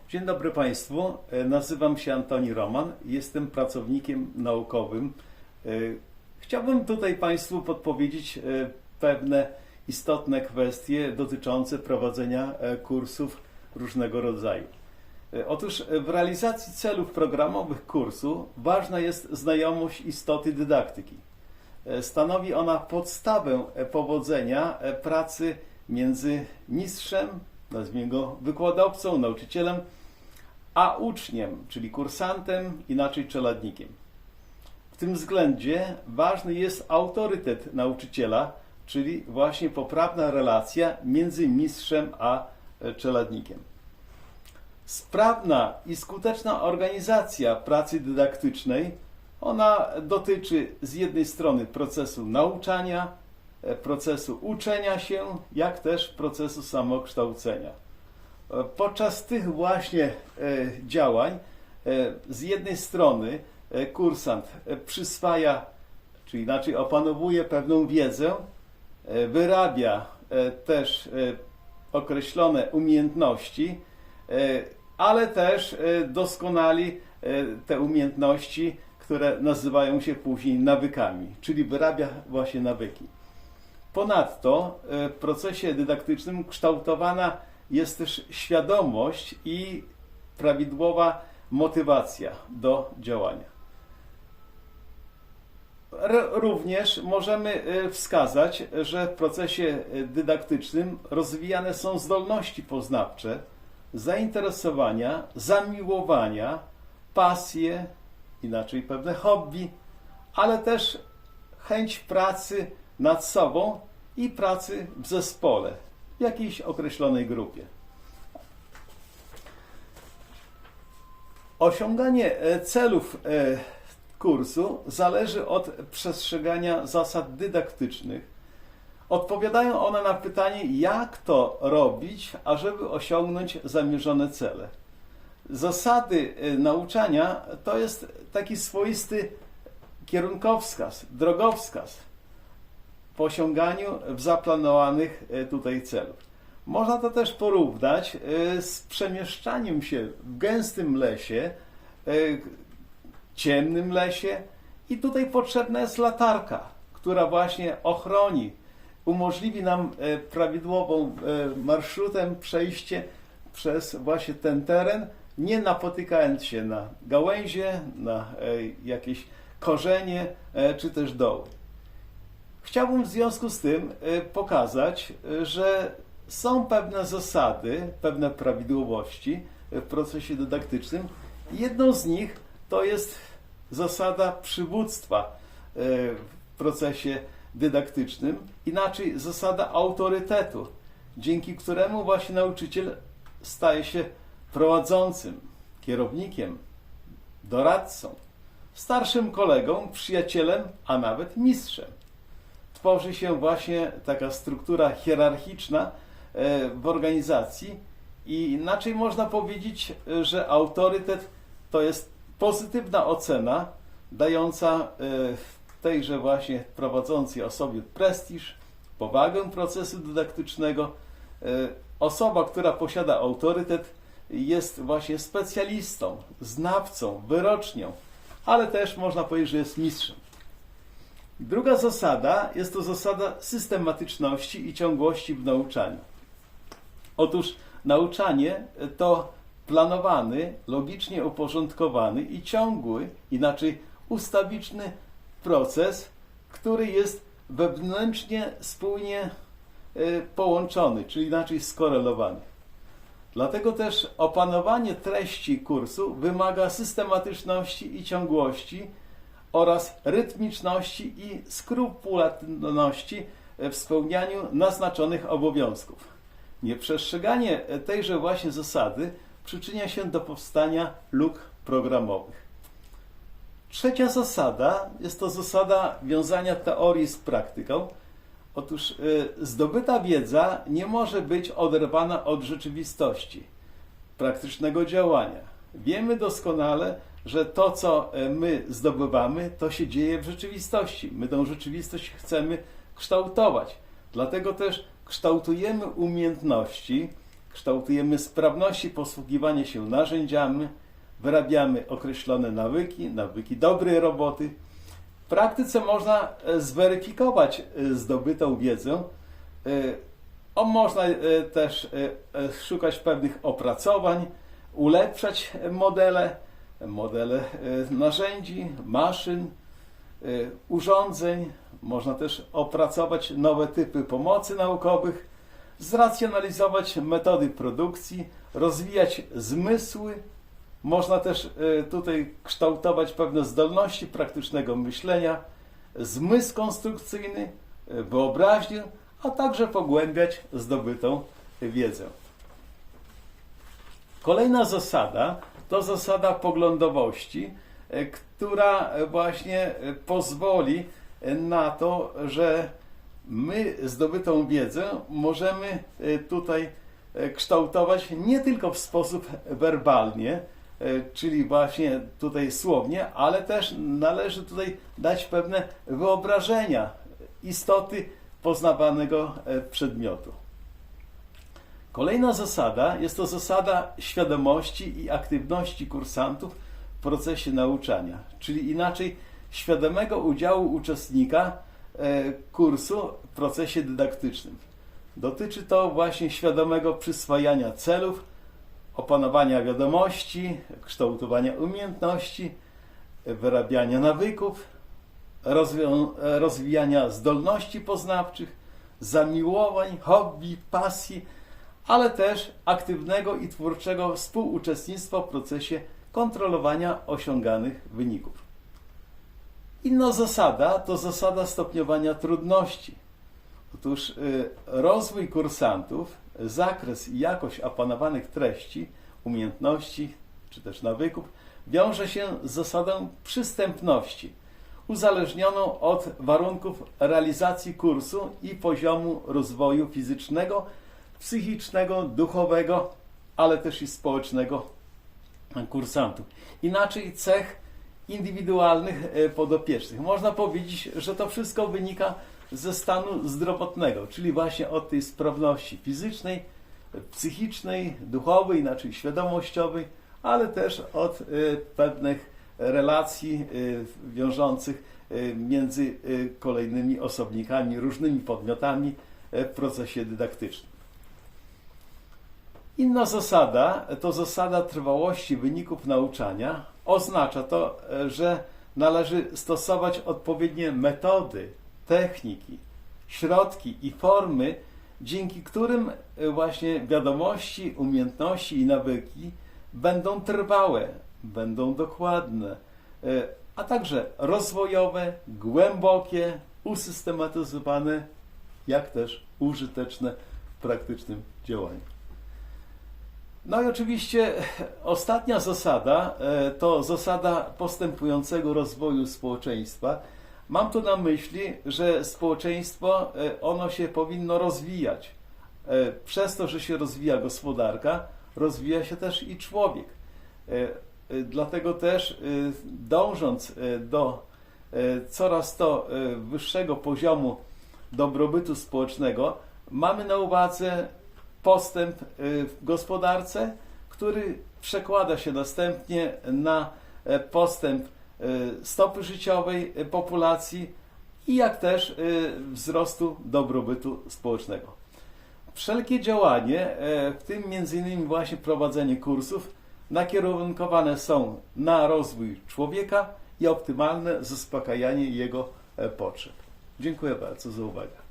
Dzień dobry Państwu, nazywam się Antoni Roman, jestem pracownikiem naukowym. Chciałbym tutaj Państwu podpowiedzieć pewne istotne kwestie dotyczące prowadzenia kursów różnego rodzaju. Otóż w realizacji celów programowych kursu ważna jest znajomość istoty dydaktyki. Stanowi ona podstawę powodzenia pracy między mistrzem, nazwijmy go wykładowcą, nauczycielem, a uczniem, czyli kursantem, inaczej czeladnikiem. W tym względzie ważny jest autorytet nauczyciela, czyli właśnie poprawna relacja między mistrzem a czeladnikiem. Sprawna i skuteczna organizacja pracy dydaktycznej, ona dotyczy z jednej strony procesu nauczania, procesu uczenia się, jak też procesu samokształcenia. Podczas tych właśnie działań z jednej strony kursant przyswaja, czy inaczej opanowuje pewną wiedzę, wyrabia też określone umiejętności, ale też doskonali te umiejętności, które nazywają się później nawykami, czyli wyrabia właśnie nawyki. Ponadto w procesie dydaktycznym kształtowana jest też świadomość i prawidłowa motywacja do działania. Również możemy wskazać, że w procesie dydaktycznym rozwijane są zdolności poznawcze, zainteresowania, zamiłowania, pasje, inaczej pewne hobby, ale też chęć pracy nad sobą i pracy w zespole, w jakiejś określonej grupie. Osiąganie celów kursu zależy od przestrzegania zasad dydaktycznych. Odpowiadają one na pytanie, jak to robić, ażeby osiągnąć zamierzone cele. Zasady nauczania to jest taki swoisty kierunkowskaz, drogowskaz w osiąganiu zaplanowanych tutaj celów. Można to też porównać z przemieszczaniem się w gęstym lesie, ciemnym lesie i tutaj potrzebna jest latarka, która właśnie ochroni, umożliwi nam prawidłową marszrutem przejście przez właśnie ten teren, nie napotykając się na gałęzie, na jakieś korzenie czy też doły. Chciałbym w związku z tym pokazać, że są pewne zasady, pewne prawidłowości w procesie dydaktycznym. Jedną z nich to jest zasada przywództwa w procesie dydaktycznym, inaczej zasada autorytetu, dzięki któremu właśnie nauczyciel staje się prowadzącym, kierownikiem, doradcą, starszym kolegą, przyjacielem, a nawet mistrzem. Tworzy się właśnie taka struktura hierarchiczna w organizacji i inaczej można powiedzieć, że autorytet to jest pozytywna ocena dająca tejże właśnie prowadzącej osobie prestiż, powagę procesu dydaktycznego. Osoba, która posiada autorytet, jest właśnie specjalistą, znawcą, wyrocznią, ale też można powiedzieć, że jest mistrzem. Druga zasada jest to zasada systematyczności i ciągłości w nauczaniu. Otóż nauczanie to planowany, logicznie uporządkowany i ciągły, inaczej ustawiczny proces, który jest wewnętrznie spójnie połączony, czyli inaczej skorelowany. Dlatego też opanowanie treści kursu wymaga systematyczności i ciągłości oraz rytmiczności i skrupulatności w spełnianiu naznaczonych obowiązków. Nieprzestrzeganie tejże właśnie zasady przyczynia się do powstania luk programowych. Trzecia zasada jest to zasada wiązania teorii z praktyką. Otóż zdobyta wiedza nie może być oderwana od rzeczywistości, praktycznego działania. Wiemy doskonale, że to, co my zdobywamy, to się dzieje w rzeczywistości. My tę rzeczywistość chcemy kształtować. Dlatego też kształtujemy umiejętności kształtujemy sprawności posługiwania się narzędziami, wyrabiamy określone nawyki dobrej roboty. W praktyce można zweryfikować zdobytą wiedzę. Można też szukać pewnych opracowań, ulepszać modele narzędzi, maszyn, urządzeń. Można też opracować nowe typy pomocy naukowych, zracjonalizować metody produkcji, rozwijać zmysły. Można też tutaj kształtować pewne zdolności praktycznego myślenia, zmysł konstrukcyjny, wyobraźnię, a także pogłębiać zdobytą wiedzę. Kolejna zasada to zasada poglądowości, która właśnie pozwoli na to, że my zdobytą wiedzę możemy tutaj kształtować nie tylko w sposób werbalnie, czyli właśnie tutaj słownie, ale też należy tutaj dać pewne wyobrażenia istoty poznawanego przedmiotu. Kolejna zasada jest to zasada świadomości i aktywności kursantów w procesie nauczania, czyli inaczej świadomego udziału uczestnika kursu w procesie dydaktycznym. Dotyczy to właśnie świadomego przyswajania celów, opanowania wiadomości, kształtowania umiejętności, wyrabiania nawyków, rozwijania zdolności poznawczych, zamiłowań, hobby, pasji, ale też aktywnego i twórczego współuczestnictwa w procesie kontrolowania osiąganych wyników. Inna zasada to zasada stopniowania trudności. Otóż rozwój kursantów, zakres i jakość opanowanych treści, umiejętności czy też nawyków wiąże się z zasadą przystępności, uzależnioną od warunków realizacji kursu i poziomu rozwoju fizycznego, psychicznego, duchowego, ale też i społecznego kursantów. Inaczej cech indywidualnych podopiecznych. Można powiedzieć, że to wszystko wynika ze stanu zdrowotnego, czyli właśnie od tej sprawności fizycznej, psychicznej, duchowej, inaczej świadomościowej, ale też od pewnych relacji wiążących między kolejnymi osobnikami, różnymi podmiotami w procesie dydaktycznym. Inna zasada to zasada trwałości wyników nauczania. Oznacza to, że należy stosować odpowiednie metody, techniki, środki i formy, dzięki którym właśnie wiadomości, umiejętności i nawyki będą trwałe, będą dokładne, a także rozwojowe, głębokie, usystematyzowane, jak też użyteczne w praktycznym działaniu. No i oczywiście ostatnia zasada to zasada postępującego rozwoju społeczeństwa. Mam tu na myśli, że społeczeństwo ono się powinno rozwijać. Przez to, że się rozwija gospodarka, rozwija się też i człowiek. Dlatego też dążąc do coraz to wyższego poziomu dobrobytu społecznego, mamy na uwadze postęp w gospodarce, który przekłada się następnie na postęp stopy życiowej populacji i jak też wzrostu dobrobytu społecznego. Wszelkie działanie, w tym m.in. właśnie prowadzenie kursów, nakierunkowane są na rozwój człowieka i optymalne zaspokajanie jego potrzeb. Dziękuję bardzo za uwagę.